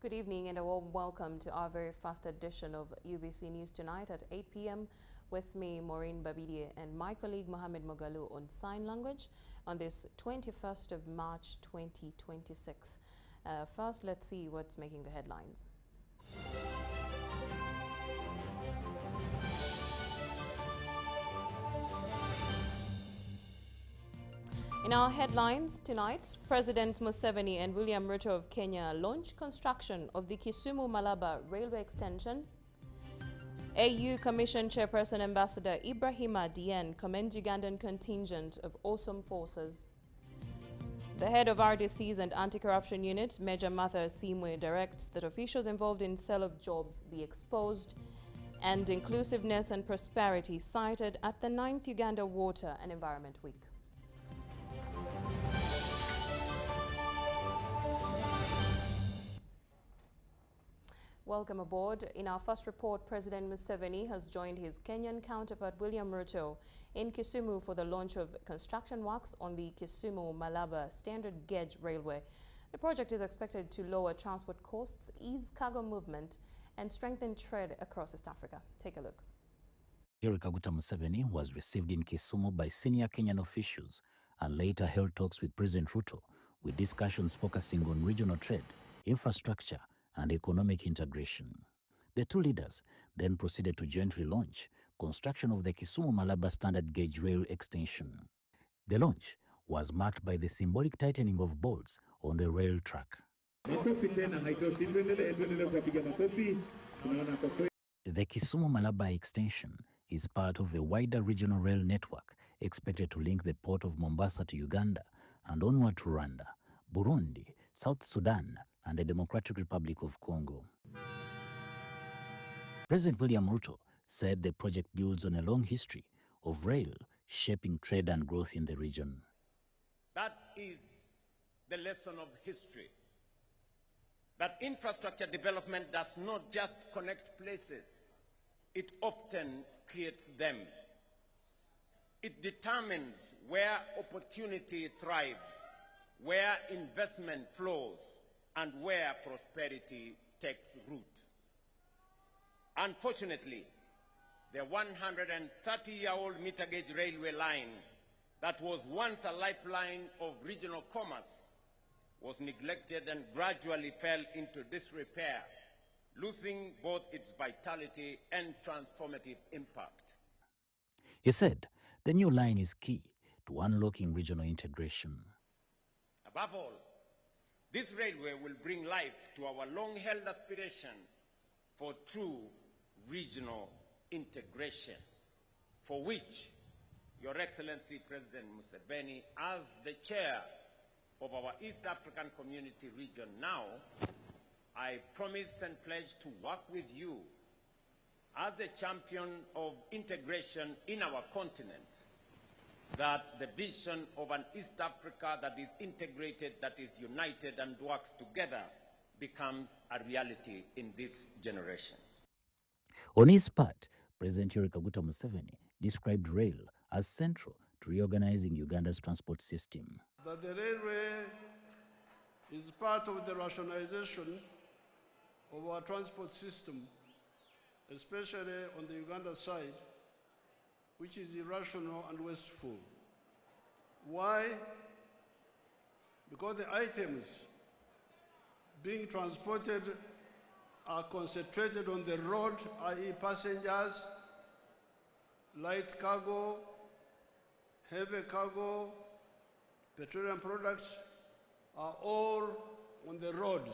Good evening and a warm welcome to our very first edition of UBC News Tonight at 8 p.m. with me, Moureen Babirye, and my colleague Mohammed Mogalu on sign language on this 21st of March 2026. First, let's see what's making the headlines. In our headlines tonight, President Museveni and William Ruto of Kenya launch construction of the Kisumu-Malaba railway extension. AU Commission Chairperson Ambassador Ibrahima Dieng commends Ugandan contingent of awesome forces. The head of RDC's and Anti-Corruption Unit, Major Martha Simwe, directs that officials involved in sale of jobs be exposed, and inclusiveness and prosperity cited at the 9th Uganda Water and Environment Week. Welcome aboard. In our first report, President Museveni has joined his Kenyan counterpart William Ruto in Kisumu for the launch of construction works on the Kisumu-Malaba standard gauge railway. The project is expected to lower transport costs, ease cargo movement, and strengthen trade across East Africa. Take a look. Yoweri Kaguta Museveni was received in Kisumu by senior Kenyan officials and later held talks with President Ruto, with discussions focusing on regional trade, infrastructure, and economic integration. The two leaders then proceeded to jointly launch construction of the Kisumu-Malaba standard gauge rail extension. The launch was marked by the symbolic tightening of bolts on the rail track. The Kisumu-Malaba extension is part of a wider regional rail network expected to link the port of Mombasa to Uganda and onward to Rwanda, Burundi, South Sudan, and the Democratic Republic of Congo. President William Ruto said the project builds on a long history of rail shaping trade and growth in the region. That is the lesson of history. That infrastructure development does not just connect places, it often creates them. It determines where opportunity thrives, where investment flows, and where prosperity takes root. Unfortunately, the 130-year-old meter gauge railway line that was once a lifeline of regional commerce was neglected and gradually fell into disrepair, losing both its vitality and transformative impact. He said the new line is key to unlocking regional integration. Above all, this railway will bring life to our long-held aspiration for true regional integration, for which Your Excellency President Museveni, as the chair of our East African Community region now, I promise and pledge to work with you as the champion of integration in our continent, that the vision of an East Africa that is integrated, that is united and works together becomes a reality in this generation. On his part, President Yoweri Kaguta Museveni described rail as central to reorganizing Uganda's transport system. That the railway is part of the rationalization of our transport system, especially on the Uganda side, which is irrational and wasteful. Why? Because the items being transported are concentrated on the road, i.e. passengers, light cargo, heavy cargo, petroleum products are all on the roads.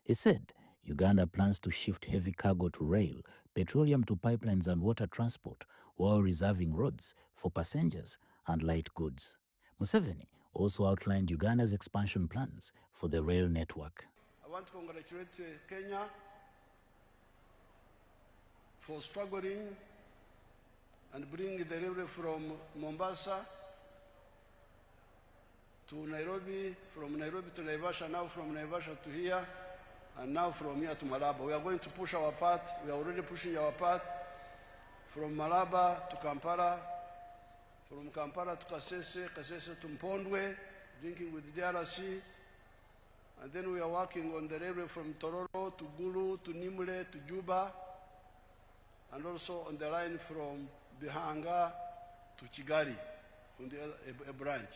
He said Uganda plans to shift heavy cargo to rail, petroleum to pipelines and water transport, while reserving roads for passengers and light goods. Museveni also outlined Uganda's expansion plans for the rail network. I want to congratulate Kenya for struggling and bringing the railway from Mombasa to Nairobi, from Nairobi to Naivasha, now from Naivasha to here, and now from here to Malaba. We are going to push our part. We are already pushing our part from Malaba to Kampala, from Kampala to Kasese, Kasese to Mpondwe, linking with DRC, And then we are working on the railway from Tororo to Gulu to Nimule to Juba, and also on the line from Bihanga to Kigali, on the other, a branch.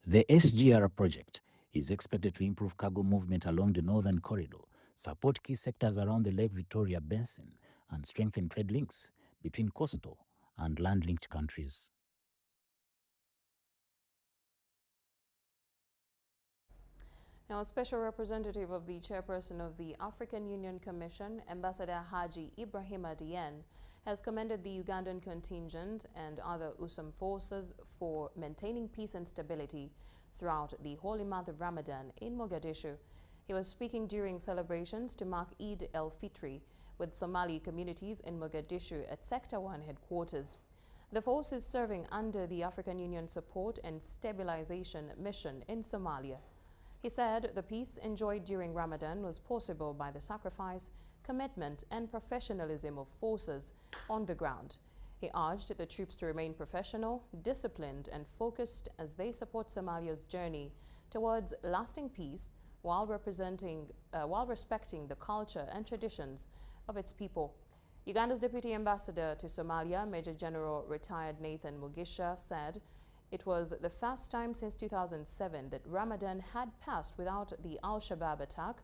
The SGR project is expected to improve cargo movement along the northern corridor, support key sectors around the Lake Victoria Basin, and strengthen trade links between coastal and land-linked countries. Now, a special representative of the chairperson of the African Union Commission, Ambassador Haji Ibrahima Dieng, has commended the Ugandan contingent and other USAM forces for maintaining peace and stability throughout the holy month of Ramadan in Mogadishu. He was speaking during celebrations to mark Eid el-Fitri with Somali communities in Mogadishu at Sector 1 headquarters. The force is serving under the African Union Support and Stabilization Mission in Somalia. He said the peace enjoyed during Ramadan was possible by the sacrifice, commitment and professionalism of forces on the ground. He urged the troops to remain professional, disciplined and focused as they support Somalia's journey towards lasting peace while respecting the culture and traditions of its people. Uganda's Deputy Ambassador to Somalia, Major General retired Nathan Mugisha, said it was the first time since 2007 that Ramadan had passed without the Al-Shabaab attack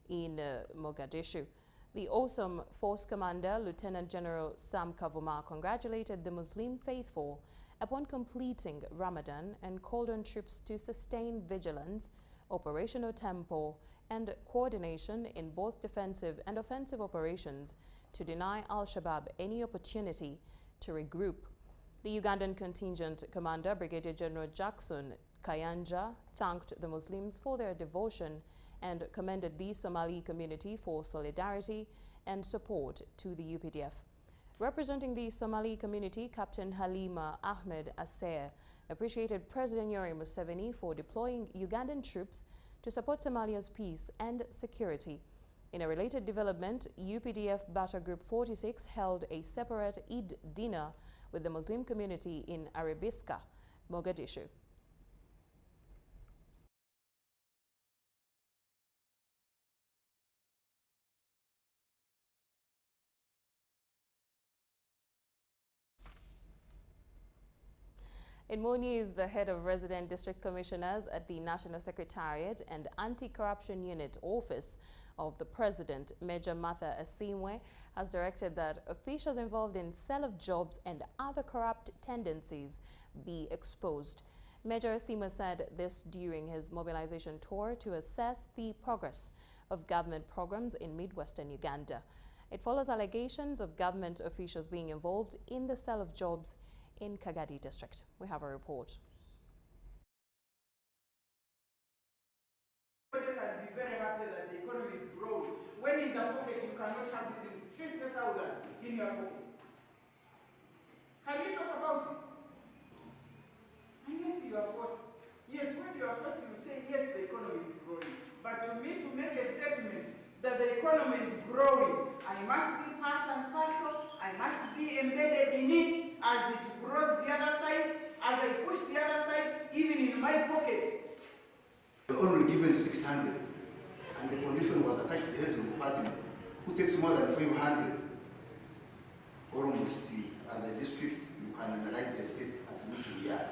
in Mogadishu. The awesome force commander, Lieutenant General Sam Kavuma, congratulated the Muslim faithful upon completing Ramadan and called on troops to sustain vigilance, operational tempo, and coordination in both defensive and offensive operations to deny Al-Shabaab any opportunity to regroup. The Ugandan contingent commander, Brigadier General Jackson Kayanja, thanked the Muslims for their devotion and commended the Somali community for solidarity and support to the UPDF. Representing the Somali community, Captain Halima Ahmed Asser appreciated President Yoweri Museveni for deploying Ugandan troops to support Somalia's peace and security. In a related development, UPDF Battle Group 46 held a separate Eid dinner with the Muslim community in Arabiska, Mogadishu. In more news, the head of resident district commissioners at the National Secretariat and Anti-Corruption Unit Office of the President, Major Martha Asimwe, has directed that officials involved in sale of jobs and other corrupt tendencies be exposed. Major Asimwe said this during his mobilization tour to assess the progress of government programs in Midwestern Uganda. It follows allegations of government officials being involved in the sale of jobs in Kagadi district. We have a report. Everybody can be very happy that the economy is growing. When in the pocket you cannot have it in 50,000 in your pocket. Can you talk about it? And yes, you are forced. Yes, when you are forced, you say yes, the economy is growing. But to me, to make a statement that the economy is growing, I must be part and parcel. I must be embedded in it as it grows the other side, as I push the other side, even in my pocket. We were only given 600, and the condition was attached to the head of the department, who takes more than 500. Almost, as a district, you can analyze the state at which we are.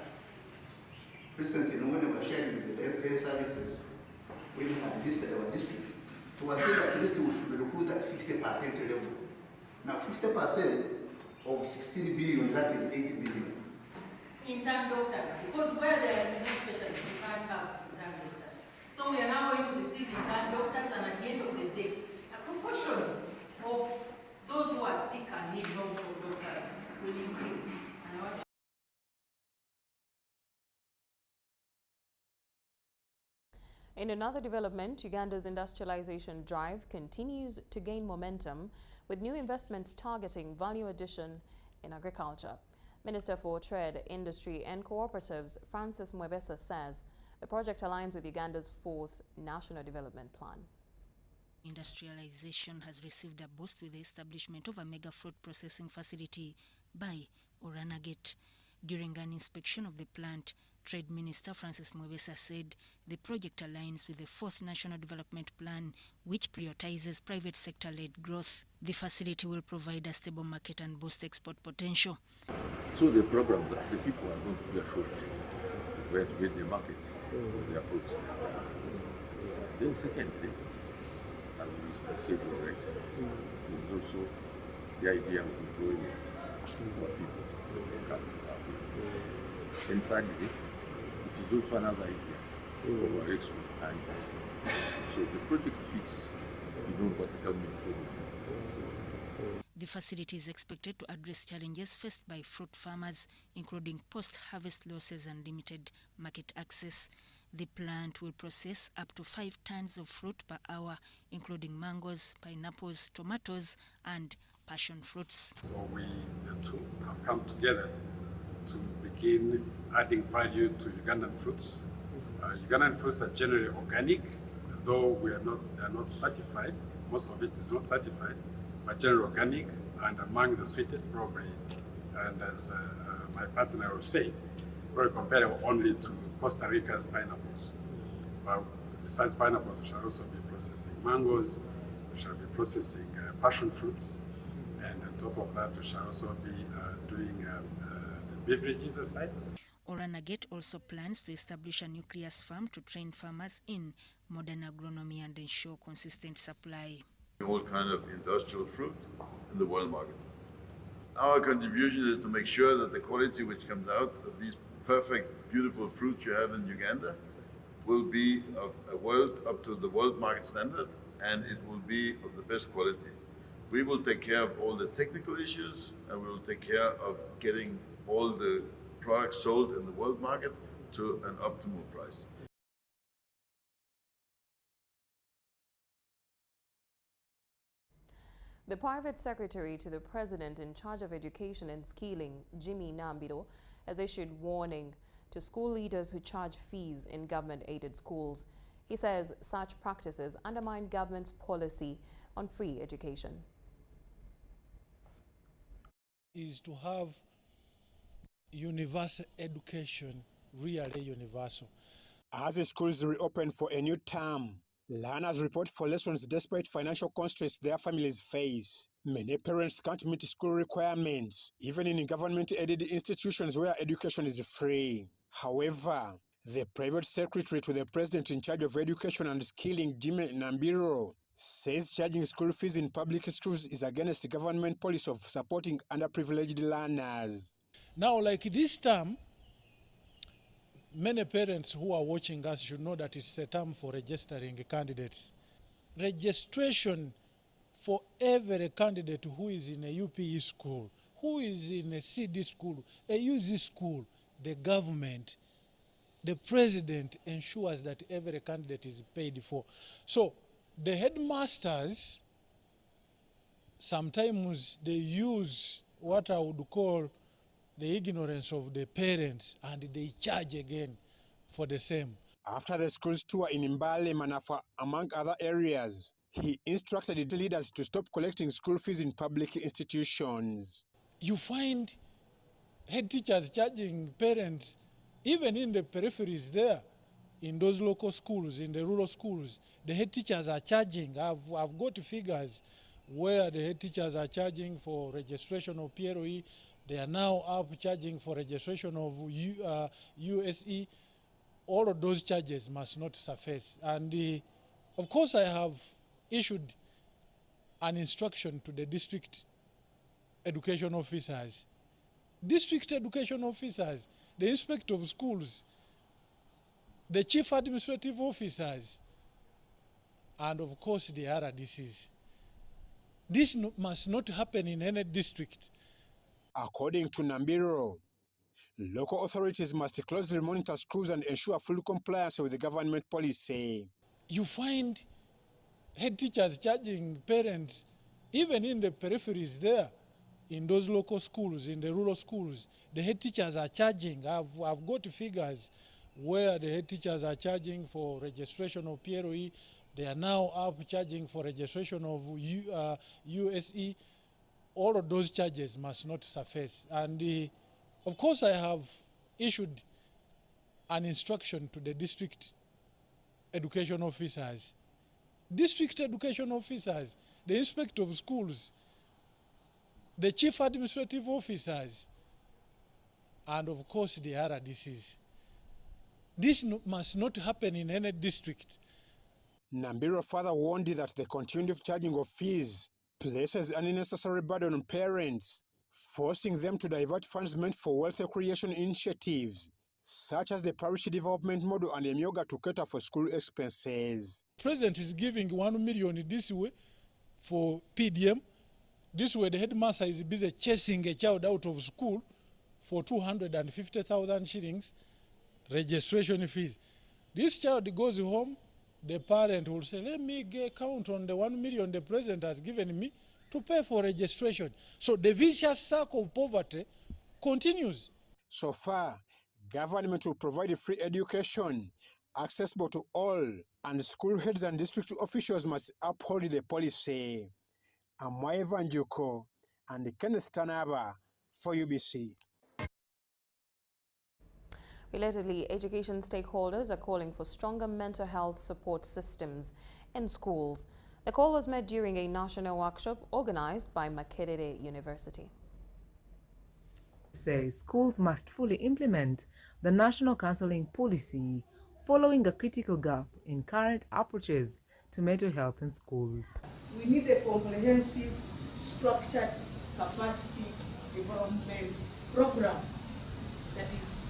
Recently, when we were sharing with the daily services, when we had visited our district, it was said that at least we should recruit at 50% level. Now, 50% of 16 billion, that is 8 billion. Intern doctors, because where there are no specialists, you can't have intern doctors. So we are now going to receive intern doctors, and at the end of the day, a proportion of those who are sick and need help from doctors will increase. And I want In another development, Uganda's industrialization drive continues to gain momentum with new investments targeting value addition in agriculture. Minister for Trade, Industry and Cooperatives, Francis Mwebesa, says the project aligns with Uganda's 4th National Development Plan. Industrialization has received a boost with the establishment of a mega fruit processing facility by Oranagate. During an inspection of the plant, Trade Minister Francis Mwebesa said the project aligns with the 4th National Development Plan, which prioritizes private sector-led growth. The facility will provide a stable market and boost export potential. So the program, the people are going to be assured where to get the market, their fruits. Then secondly, as we said already, is also the idea of employment for people to come to our people. And thirdly, it is also another idea of our export. And so the project fits beyond what the government program. The facility is expected to address challenges faced by fruit farmers, including post-harvest losses and limited market access. The plant will process up to 5 tons of fruit per hour, including mangoes, pineapples, tomatoes, and passion fruits. So we two have come together to begin adding value to Ugandan fruits. Ugandan fruits are generally organic, though they are not certified. Most of it is not certified, but generally organic and among the sweetest probably. And as my partner will say, very comparable only to Costa Rica's pineapples. But besides pineapples, we shall also be processing mangoes, we shall be processing passion fruits, and on top of that, we shall also be doing the beverages aside. Oranaget also plans to establish a nucleus farm to train farmers in modern agronomy and ensure consistent supply. All kind of industrial fruit in the world market. Our contribution is to make sure that the quality which comes out of these perfect, beautiful fruits you have in Uganda will be of up to the world market standard, and it will be of the best quality. We will take care of all the technical issues, and we will take care of getting all the products sold in the world market to an optimal price. The private secretary to the president in charge of education and skilling, Jimmy Nambiro, has issued warning to school leaders who charge fees in government-aided schools. He says such practices undermine government's policy on free education. Is to have universal education, really universal. As the schools reopen for a new term, learners report for lessons despite financial constraints their families face. Many parents can't meet school requirements, even in government-aided institutions where education is free. However, the private secretary to the president in charge of education and skilling, Jimmy Nambiro, says charging school fees in public schools is against the government policy of supporting underprivileged learners. Now, like this term, many parents who are watching us should know that it's a term for registering candidates. Registration for every candidate who is in a UPE school, who is in a CD school, a UZ school, the government, the president ensures that every candidate is paid for. So the headmasters, sometimes they use what I would call the ignorance of the parents, and they charge again for the same. After the school's tour in Mbale, Manafa, among other areas, he instructed the leaders to stop collecting school fees in public institutions. You find head teachers charging parents, even in the peripheries there, in those local schools, in the rural schools, the head teachers are charging. I've got figures where the head teachers are charging for registration of PROE. They are now up charging for registration of USE. All of those charges must not suffice. And of course, I have issued an instruction to the district education officers. District education officers, the inspector of schools, the chief administrative officers, and of course the RDCs. This must not happen in any district. According to Nambiro, local authorities must closely monitor schools and ensure full compliance with the government policy. You find head teachers charging parents, even in the peripheries there, in those local schools, in the rural schools, the head teachers are charging. I've got figures where the head teachers are charging for registration of PROE. They are now up charging for registration of USE. All of those charges must not suffice. And of course, I have issued an instruction to the district education officers. District education officers, the inspector of schools, the chief administrative officers, and of course the RDCs. This must not happen in any district. Nambiro further warned that the continued charging of fees places an unnecessary burden on parents, forcing them to divert funds meant for wealth creation initiatives, such as the parish development model and Emyoga to cater for school expenses. The president is giving 1 million this way for PDM. This way the headmaster is busy chasing a child out of school for 250,000 shillings registration fees. This child goes home, the parent will say, let me count on the 1 million the president has given me to pay for registration. So the vicious circle of poverty continues. So far, government will provide free education accessible to all, and school heads and district officials must uphold the policy. Amwaye Vanjuko and Kenneth Tanaba for UBC. Relatedly, education stakeholders are calling for stronger mental health support systems in schools. The call was made during a national workshop organized by Makerere University. Say schools must fully implement the national counseling policy following a critical gap in current approaches to mental health in schools. We need a comprehensive, structured capacity development program that is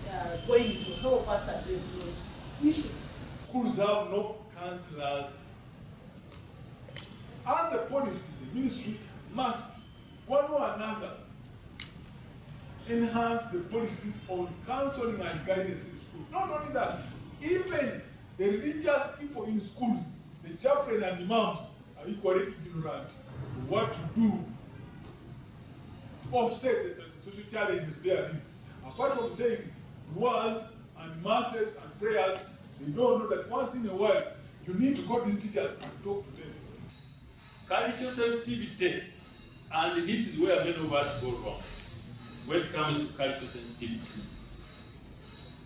going to help us address those issues. Schools have no counselors. As a policy, the ministry must, one or another, enhance the policy on counseling and guidance in schools. Not only that, even the religious people in schools, the chaplain and imams, are equally ignorant of what to do to offset the social challenges they are in. Apart from saying duas and masses and prayers, they don't know that once in a while you need to go to these teachers and talk to them. Cultural sensitivity, and this is where many of us go wrong when it comes to cultural sensitivity.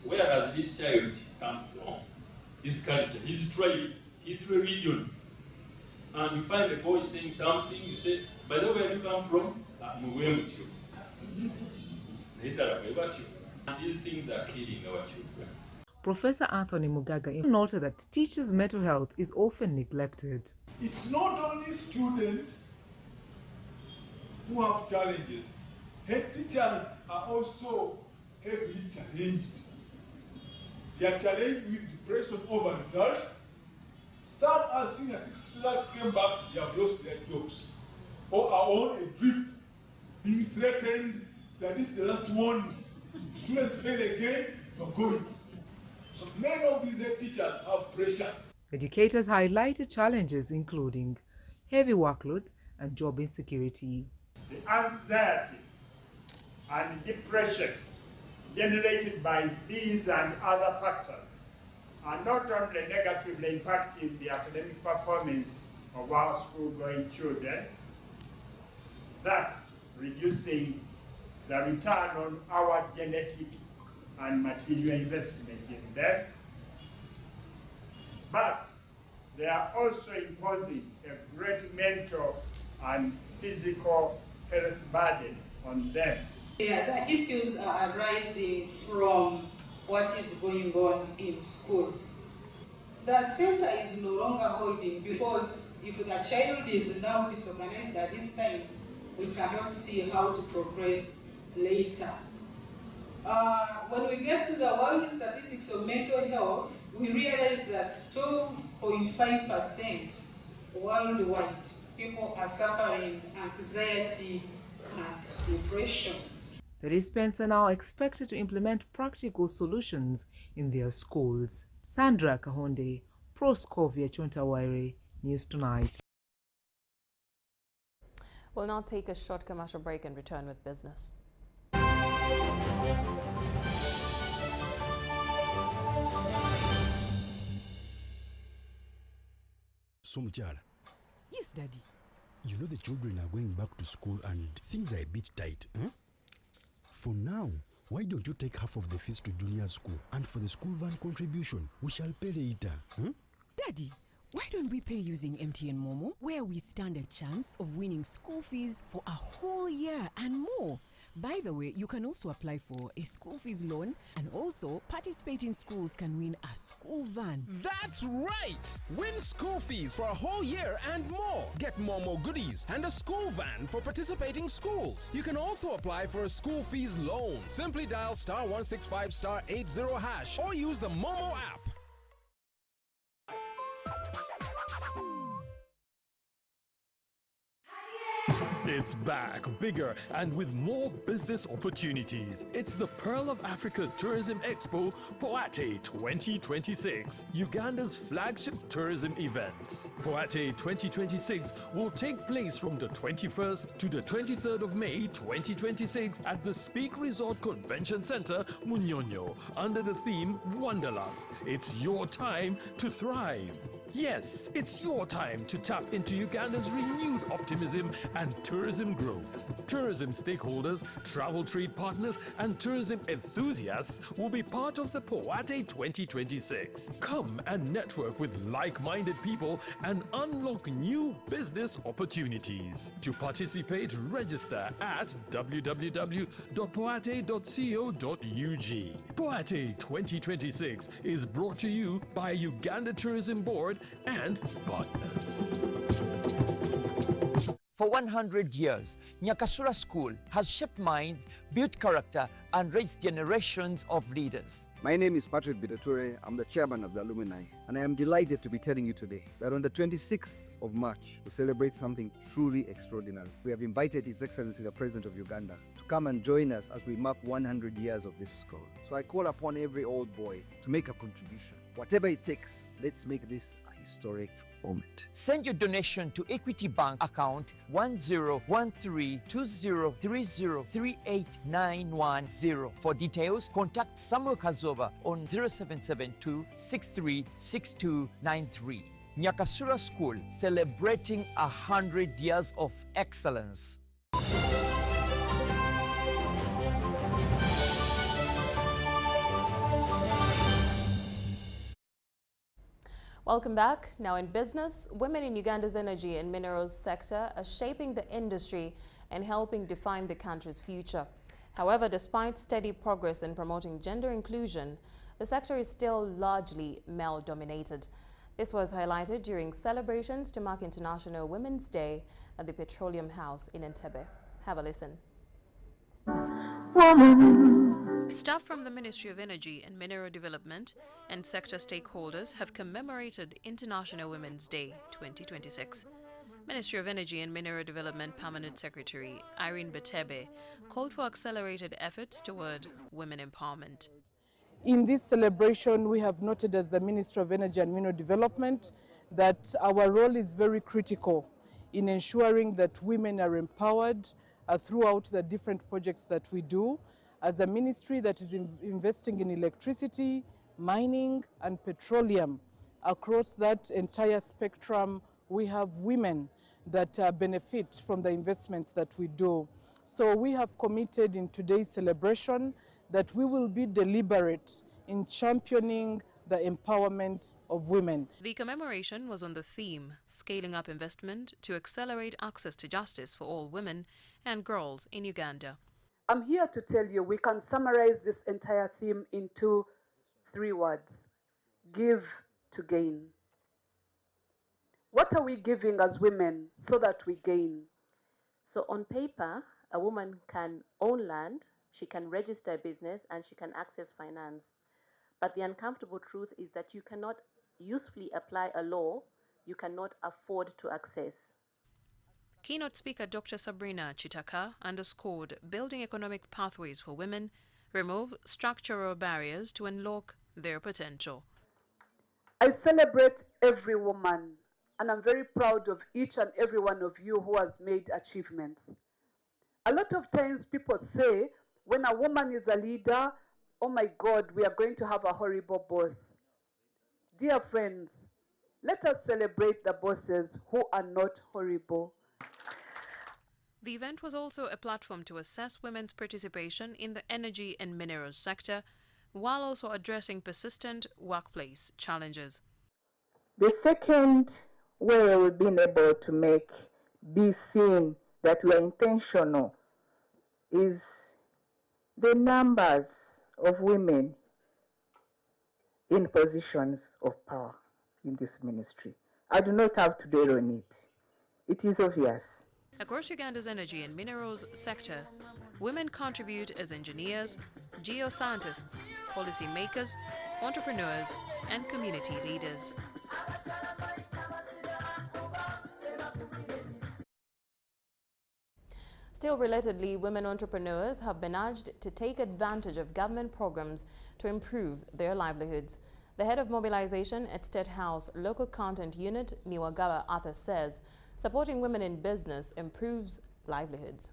Where does this child come from? His culture, his tribe, his religion. And you find a boy saying something, you say, by the way, where do you come from? And these things are killing our children. Professor Anthony Mugaga noted that teachers' mental health is often neglected. It's not only students who have challenges. Head teachers are also heavily challenged. They are challenged with depression over results. Some are senior 6 class came back, they have lost their jobs, or are on a drip, being threatened that this is the last one. If students fail again, you're going. So many of these head teachers have pressure. Educators highlighted challenges including heavy workload and job insecurity. The anxiety and depression generated by these and other factors are not only negatively impacting the academic performance of our school-going children, thus reducing the return on our genetic and material investment in them, but they are also imposing a great mental and physical health burden on them. Yeah, the issues are arising from what is going on in schools. The center is no longer holding, because if the child is now disorganized at this time, we cannot see how to progress later. When we get to the world statistics of mental health, we realize that 12.5% worldwide people are suffering anxiety and depression. Participants are now expected to implement practical solutions in their schools. Sandra Kahonde, Proscovia Chontawaire, News Tonight. We'll now take a short commercial break and return with business. So, Muchara. Yes, Daddy. You know the children are going back to school and things are a bit tight, huh? For now, why don't you take half of the fees to junior school, and for the school van contribution, we shall pay later. Daddy, why don't we pay using MTN Momo, where we stand a chance of winning school fees for a whole year and more? By the way, you can also apply for a school fees loan, and also participating schools can win a school van. That's right! Win school fees for a whole year and more. Get Momo goodies and a school van for participating schools. You can also apply for a school fees loan. Simply dial *165*80# or use the Momo app. It's back, bigger, and with more business opportunities. It's the Pearl of Africa Tourism Expo, Poate 2026, Uganda's flagship tourism event. Poate 2026 will take place from the 21st to the 23rd of May 2026 at the Speak Resort Convention Center, Munyonyo, under the theme Wanderlust. It's your time to thrive. Yes, it's your time to tap into Uganda's renewed optimism and tourism growth. Tourism stakeholders, travel trade partners, and tourism enthusiasts will be part of the Poate 2026. Come and network with like-minded people and unlock new business opportunities. To participate, register at www.poate.co.ug. Poate 2026 is brought to you by Uganda Tourism Board and partners. For 100 years, Nyakasura School has shaped minds, built character, and raised generations of leaders. My name is Patrick Bidature. I'm the chairman of the alumni, and I am delighted to be telling you today that on the 26th of March, we celebrate something truly extraordinary. We have invited His Excellency, the President of Uganda, to come and join us as we mark 100 years of this school. So I call upon every old boy to make a contribution. Whatever it takes, let's make this a historic moment. Send your donation to Equity Bank account 101320303891. For details, contact Samuel Kazova on 0772 636293. Nyakasura School, celebrating 100 years of excellence. Welcome back. Now in business, women in Uganda's energy and minerals sector are shaping the industry and helping define the country's future. However, despite steady progress in promoting gender inclusion, the sector is still largely male-dominated. This was highlighted during celebrations to mark International Women's Day at the Petroleum House in Entebbe. Have a listen. Staff from the Ministry of Energy and Mineral Development and sector stakeholders have commemorated International Women's Day 2026. Ministry of Energy and Mineral Development Permanent Secretary Irene Betebe called for accelerated efforts toward women empowerment. In this celebration, we have noted as the Ministry of Energy and Mineral Development that our role is very critical in ensuring that women are empowered throughout the different projects that we do. As a ministry that is investing in electricity, mining, and petroleum, across that entire spectrum, we have women that benefit from the investments that we do. So we have committed in today's celebration that we will be deliberate in championing the empowerment of women. The commemoration was on the theme, Scaling Up Investment to Accelerate Access to Justice for All Women and Girls in Uganda. I'm here to tell you we can summarize this entire theme into 3 words: give to gain. What are we giving as women so that we gain? So on paper, a woman can own land, she can register a business, and she can access finance. But the uncomfortable truth is that you cannot usefully apply a law you cannot afford to access. Keynote speaker Dr. Sabrina Chitaka underscored building economic pathways for women, remove structural barriers to unlock their potential. I celebrate every woman, and I'm very proud of each and every one of you who has made achievements. A lot of times people say, when a woman is a leader, oh my God, we are going to have a horrible boss. Dear friends, let us celebrate the bosses who are not horrible. The event was also a platform to assess women's participation in the energy and minerals sector, while also addressing persistent workplace challenges. The second way we've been able to be seen that we are intentional is the numbers of women in positions of power in this ministry. I do not have to dwell on it. It is obvious. Across Uganda's energy and minerals sector, women contribute as engineers, geoscientists, policymakers, entrepreneurs, and community leaders. Still relatedly, women entrepreneurs have been urged to take advantage of government programs to improve their livelihoods. The head of mobilization at State House Local Content Unit, Niwagaba Arthur, says supporting women in business improves livelihoods.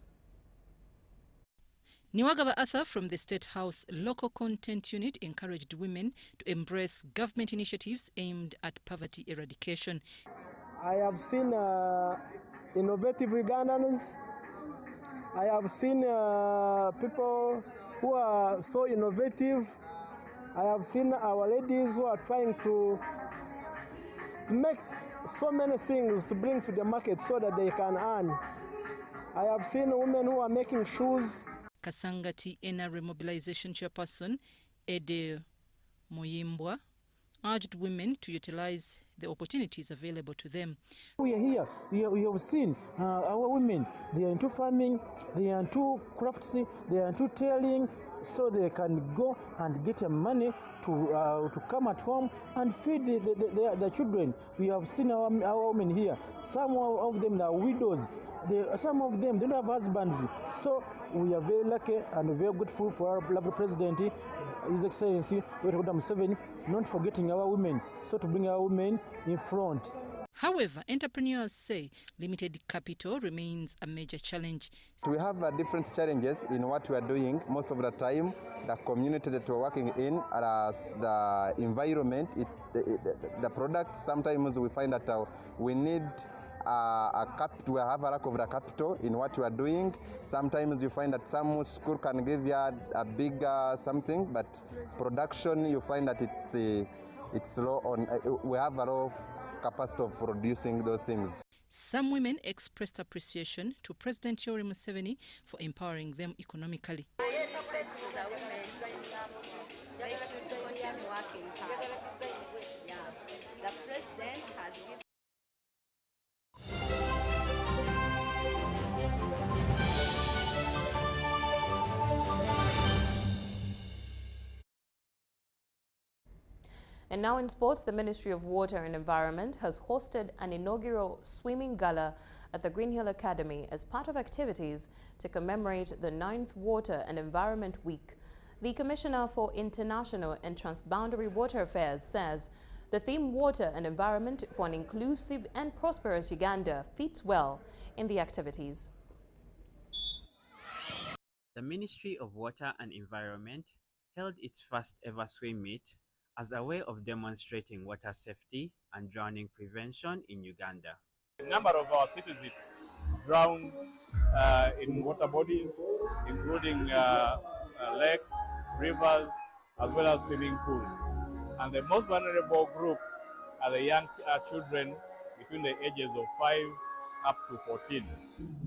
Niwagaba Arthur from the State House Local Content Unit encouraged women to embrace government initiatives aimed at poverty eradication. I have seen innovative Ugandans. I have seen people who are so innovative. I have seen our ladies who are trying to make so many things to bring to the market so that they can earn. I have seen women who are making shoes. Kasangati NRA Mobilization Chairperson Ede Moyimbwa urged women to utilize the opportunities available to them. We are here. We have seen our women. They are into farming, they are into crafts, they are into tailoring, so they can go and get money to come at home and feed the children. We have seen our women here. Some of them are widows. Some of them don't have husbands. So we are very lucky and very grateful for our lovely President, His Excellency, Museveni, not forgetting our women, so to bring our women in front. However, entrepreneurs say limited capital remains a major challenge. We have different challenges in what we are doing. Most of the time, the community that we're working in, as the environment, the product, sometimes we find that we need we have a lack of the capital in what we are doing. Sometimes you find that some school can give you a big something, but production you find that it's low on. We have a low capacity of producing those things. Some women expressed appreciation to President Yoweri Museveni for empowering them economically. They should continue working hard. Yeah. The president has given. And now in sports, the Ministry of Water and Environment has hosted an inaugural swimming gala at the Green Hill Academy as part of activities to commemorate the 9th Water and Environment Week. The Commissioner for International and Transboundary Water Affairs says the theme Water and Environment for an Inclusive and Prosperous Uganda fits well in the activities. The Ministry of Water and Environment held its first ever swim meet as a way of demonstrating water safety and drowning prevention in Uganda. A number of our citizens drown in water bodies, including lakes, rivers, as well as swimming pools. And the most vulnerable group are the young children between the ages of 5 up to 14.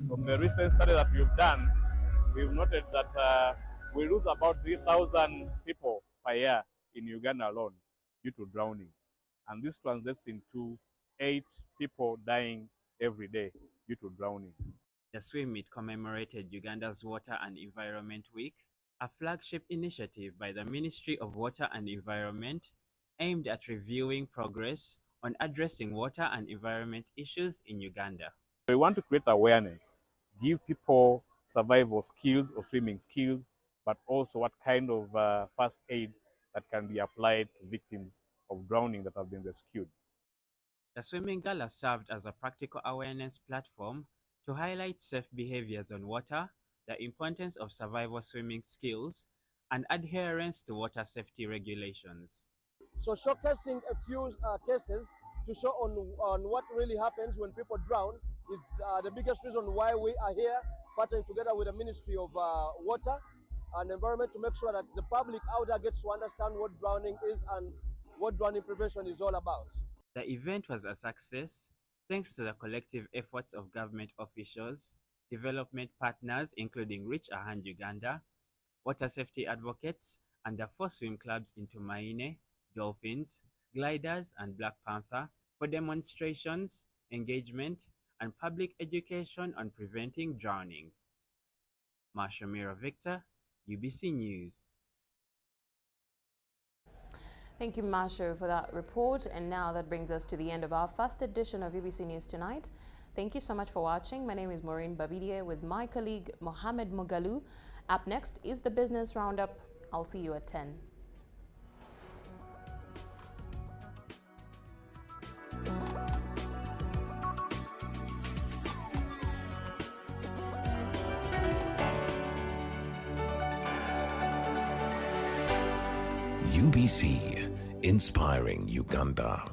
From the recent study that we've done, we've noted that we lose about 3,000 people per year in Uganda alone due to drowning. And this translates into 8 people dying every day due to drowning. The swim meet commemorated Uganda's Water and Environment Week, a flagship initiative by the Ministry of Water and Environment aimed at reviewing progress on addressing water and environment issues in Uganda. We want to create awareness, give people survival skills or swimming skills, but also what kind of first aid that can be applied to victims of drowning that have been rescued. The swimming gala served as a practical awareness platform to highlight safe behaviors on water, the importance of survival swimming skills, and adherence to water safety regulations. So showcasing a few cases to show on what really happens when people drown is the biggest reason why we are here, partnering together with the Ministry of Water and Environment to make sure that the public out there gets to understand what drowning is and what drowning prevention is all about. The event was a success thanks to the collective efforts of government officials, development partners including Reach a Hand Uganda, water safety advocates, and the 4 swim clubs in Tumaine, Dolphins, Gliders, and Black Panther for demonstrations, engagement, and public education on preventing drowning. Marsha Mira Victor, UBC News. Thank you, Marsha, for that report. And now that brings us to the end of our first edition of UBC News Tonight. Thank you so much for watching. My name is Moureen Babirye with my colleague Mohamed Mugalu. Up next is the Business Roundup. I'll see you at 10. UBC, inspiring Uganda.